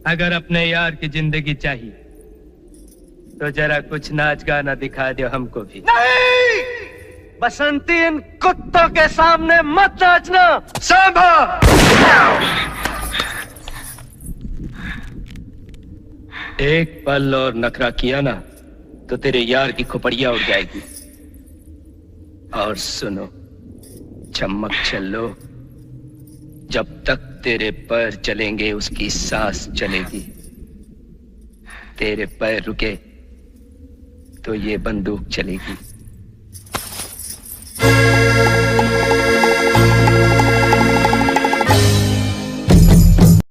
अगर अपने यार की जिंदगी चाहिए तो जरा कुछ नाच गाना दिखा दो हमको भी। नहीं, बसंती, इन कुत्तों के सामने मत नाचना। सांभा! एक पल और नखरा किया ना तो तेरे यार की खोपड़िया उड़ जाएगी। और सुनो, चमक चलो, जब तक तेरे पैर चलेंगे उसकी सांस चलेगी। तेरे पैर रुके तो ये बंदूक चलेगी।